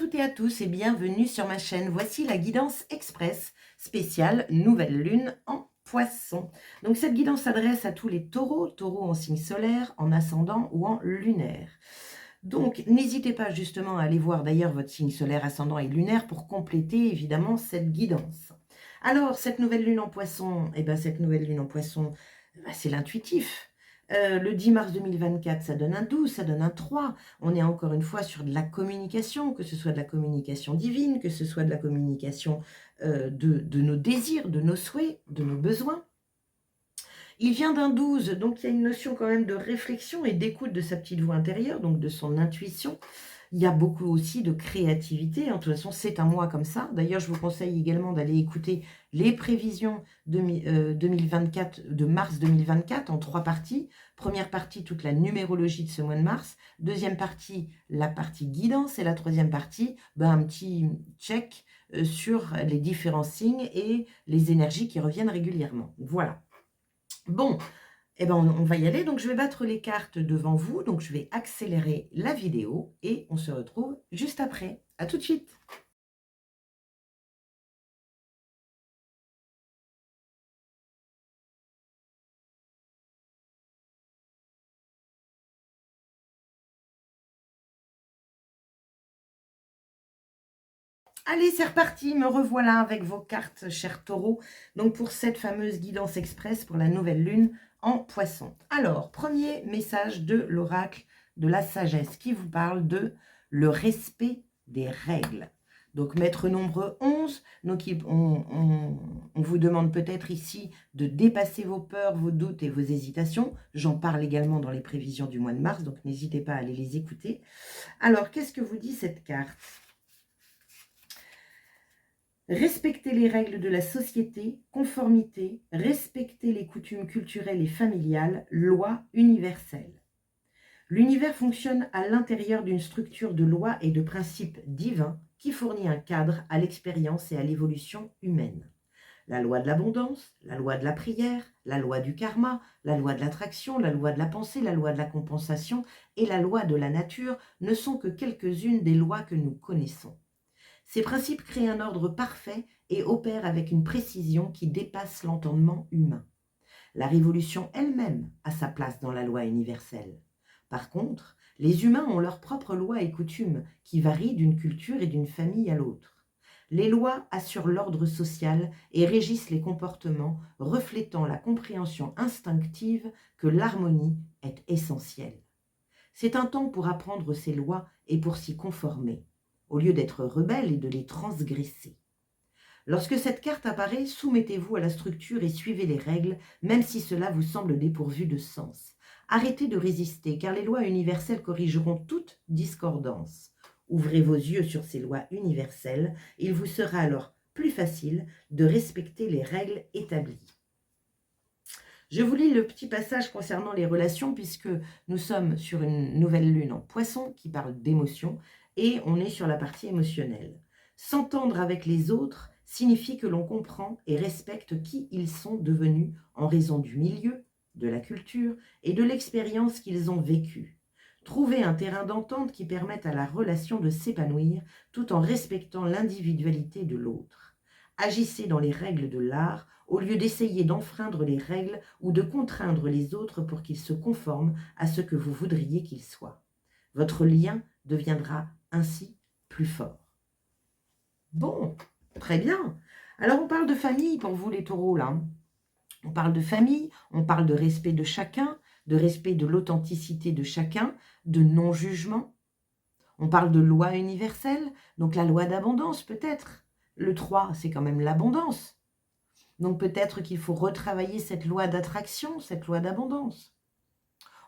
toutes et à tous et bienvenue sur ma chaîne. Voici la guidance express spéciale nouvelle lune en poisson. Donc cette guidance s'adresse à tous les taureaux, taureaux en signe solaire, en ascendant ou en lunaire. Donc n'hésitez pas justement à aller voir d'ailleurs votre signe solaire, ascendant et lunaire pour compléter évidemment cette guidance. Alors cette nouvelle lune en poisson, c'est l'intuitif. Le 10 mars 2024, ça donne un 12, ça donne un 3. On est encore une fois sur de la communication, que ce soit de la communication divine, que ce soit de la communication de nos désirs, de nos souhaits, de nos besoins. Il vient d'un 12, donc il y a une notion quand même de réflexion et d'écoute de sa petite voix intérieure, donc de son intuition. Il y a beaucoup aussi de créativité. De toute façon, c'est un mois comme ça. D'ailleurs, je vous conseille également d'aller écouter les prévisions 2024, de mars 2024 en 3 parties. Première partie, toute la numérologie de ce mois de mars. Deuxième partie, la partie guidance. Et la troisième partie, un petit check sur les différents signes et les énergies qui reviennent régulièrement. Voilà. Bon, on va y aller. Donc, je vais battre les cartes devant vous. Donc, je vais accélérer la vidéo et on se retrouve juste après. À tout de suite. Allez, c'est reparti. Me revoilà avec vos cartes, chers taureaux. Donc, pour cette fameuse guidance express pour la nouvelle lune en poisson. Alors, premier message de l'oracle de la sagesse qui vous parle de le respect des règles. Donc, maître nombre 11, donc on vous demande peut-être ici de dépasser vos peurs, vos doutes et vos hésitations. J'en parle également dans les prévisions du mois de mars, donc n'hésitez pas à aller les écouter. Alors, qu'est-ce que vous dit cette carte ? Respecter les règles de la société, conformité, respecter les coutumes culturelles et familiales, loi universelle. L'univers fonctionne à l'intérieur d'une structure de lois et de principes divins qui fournit un cadre à l'expérience et à l'évolution humaine. La loi de l'abondance, la loi de la prière, la loi du karma, la loi de l'attraction, la loi de la pensée, la loi de la compensation et la loi de la nature ne sont que quelques-unes des lois que nous connaissons. Ces principes créent un ordre parfait et opèrent avec une précision qui dépasse l'entendement humain. La révolution elle-même a sa place dans la loi universelle. Par contre, les humains ont leurs propres lois et coutumes qui varient d'une culture et d'une famille à l'autre. Les lois assurent l'ordre social et régissent les comportements, reflétant la compréhension instinctive que l'harmonie est essentielle. C'est un temps pour apprendre ces lois et pour s'y conformer, au lieu d'être rebelle et de les transgresser. Lorsque cette carte apparaît, soumettez-vous à la structure et suivez les règles, même si cela vous semble dépourvu de sens. Arrêtez de résister, car les lois universelles corrigeront toute discordance. Ouvrez vos yeux sur ces lois universelles, il vous sera alors plus facile de respecter les règles établies. Je vous lis le petit passage concernant les relations, puisque nous sommes sur une nouvelle lune en poisson qui parle d'émotions, et on est sur la partie émotionnelle. S'entendre avec les autres signifie que l'on comprend et respecte qui ils sont devenus en raison du milieu, de la culture et de l'expérience qu'ils ont vécue. Trouver un terrain d'entente qui permette à la relation de s'épanouir tout en respectant l'individualité de l'autre. Agissez dans les règles de l'art au lieu d'essayer d'enfreindre les règles ou de contraindre les autres pour qu'ils se conforment à ce que vous voudriez qu'ils soient. Votre lien deviendra ainsi plus fort. Bon, très bien. Alors on parle de famille pour vous les taureaux là. On parle de famille, on parle de respect de chacun, de respect de l'authenticité de chacun, de non-jugement. On parle de loi universelle, donc la loi d'abondance peut-être. Le 3, c'est quand même l'abondance. Donc peut-être qu'il faut retravailler cette loi d'attraction, cette loi d'abondance.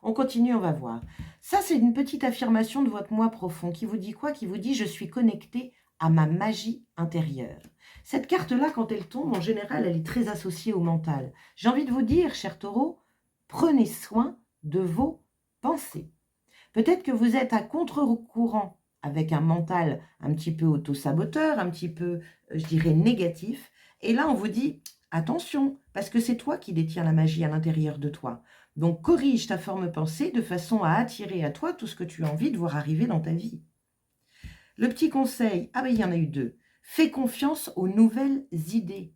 On continue, on va voir. Ça, c'est une petite affirmation de votre moi profond qui vous dit quoi? Qui vous dit « je suis connecté à ma magie intérieure ». Cette carte-là, quand elle tombe, en général, elle est très associée au mental. J'ai envie de vous dire, chers taureaux, prenez soin de vos pensées. Peut-être que vous êtes à contre-courant avec un mental un petit peu auto-saboteur, un petit peu, je dirais, négatif. Et là, on vous dit, attention, parce que c'est toi qui détiens la magie à l'intérieur de toi. Donc, corrige ta forme pensée de façon à attirer à toi tout ce que tu as envie de voir arriver dans ta vie. Le petit conseil, ah ben il y en a eu 2. Fais confiance aux nouvelles idées.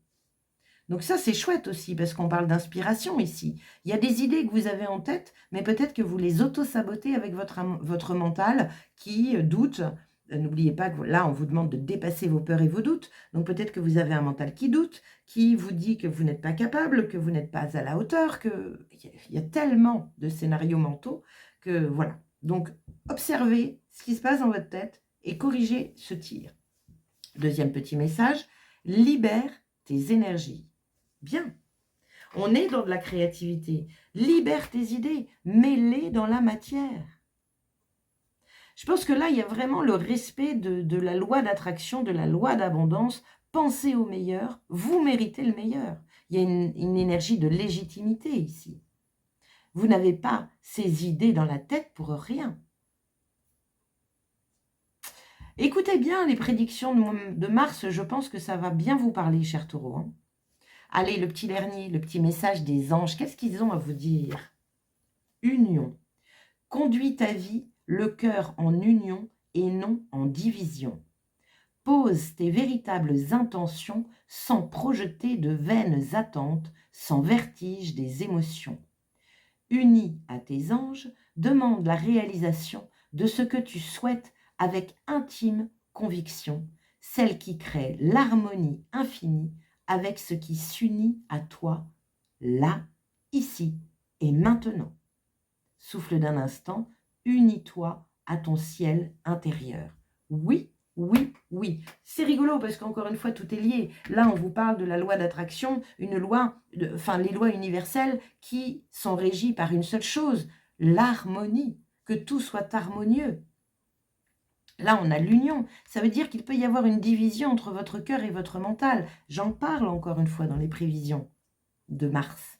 Donc ça, c'est chouette aussi, parce qu'on parle d'inspiration ici. Il y a des idées que vous avez en tête, mais peut-être que vous les auto-sabotez avec votre mental qui doute. N'oubliez pas que là, on vous demande de dépasser vos peurs et vos doutes. Donc peut-être que vous avez un mental qui doute, qui vous dit que vous n'êtes pas capable, que vous n'êtes pas à la hauteur, qu'il y a tellement de scénarios mentaux que voilà. Donc observez ce qui se passe dans votre tête et corrigez ce tir. Deuxième petit message, libère tes énergies. Bien, on est dans de la créativité. Libère tes idées, mets-les dans la matière. Je pense que là, il y a vraiment le respect de la loi d'attraction, de la loi d'abondance. Pensez au meilleur, vous méritez le meilleur. Il y a une énergie de légitimité ici. Vous n'avez pas ces idées dans la tête pour rien. Écoutez bien les prédictions de Mars, je pense que ça va bien vous parler, cher Taureau, hein. Allez, le petit dernier, le petit message des anges, qu'est-ce qu'ils ont à vous dire? Union. Conduis ta vie, le cœur en union et non en division. Pose tes véritables intentions sans projeter de vaines attentes, sans vertige des émotions. Unis à tes anges, demande la réalisation de ce que tu souhaites avec intime conviction, celle qui crée l'harmonie infinie avec ce qui s'unit à toi, là, ici et maintenant. Souffle d'un instant, unis-toi à ton ciel intérieur. Oui, oui, oui. C'est rigolo parce qu'encore une fois, tout est lié. Là, on vous parle de la loi d'attraction, une loi, les lois universelles qui sont régies par une seule chose, l'harmonie, que tout soit harmonieux. Là, on a l'union. Ça veut dire qu'il peut y avoir une division entre votre cœur et votre mental. J'en parle encore une fois dans les prévisions de Mars.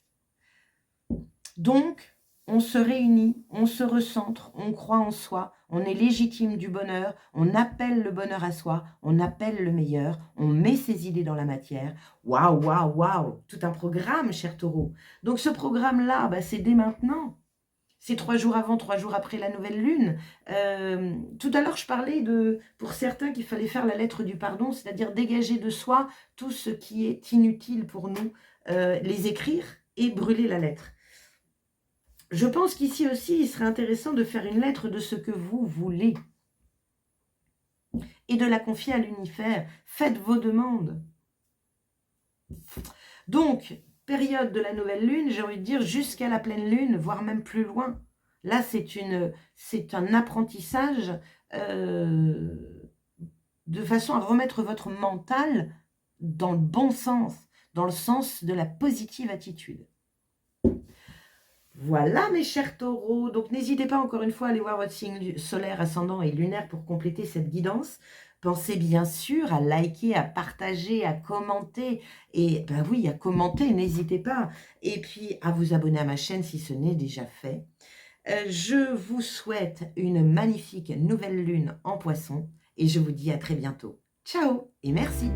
Donc, on se réunit, on se recentre, on croit en soi, on est légitime du bonheur, on appelle le bonheur à soi, on appelle le meilleur, on met ses idées dans la matière. Waouh, waouh, waouh, tout un programme, cher Taureau. Donc, ce programme-là, c'est dès maintenant. C'est 3 jours avant, 3 jours après la nouvelle lune. Tout à l'heure, je parlais pour certains qu'il fallait faire la lettre du pardon, c'est-à-dire dégager de soi tout ce qui est inutile pour nous, les écrire et brûler la lettre. Je pense qu'ici aussi, il serait intéressant de faire une lettre de ce que vous voulez et de la confier à l'univers. Faites vos demandes. Donc, période de la nouvelle lune, j'ai envie de dire jusqu'à la pleine lune, voire même plus loin. Là, c'est un apprentissage de façon à remettre votre mental dans le bon sens, dans le sens de la positive attitude. Voilà mes chers taureaux, donc n'hésitez pas encore une fois à aller voir votre signe solaire, ascendant et lunaire pour compléter cette guidance. Pensez bien sûr à liker, à partager, à commenter, et oui, à commenter, n'hésitez pas. Et puis à vous abonner à ma chaîne si ce n'est déjà fait. Je vous souhaite une magnifique nouvelle lune en Poisson et je vous dis à très bientôt. Ciao et merci.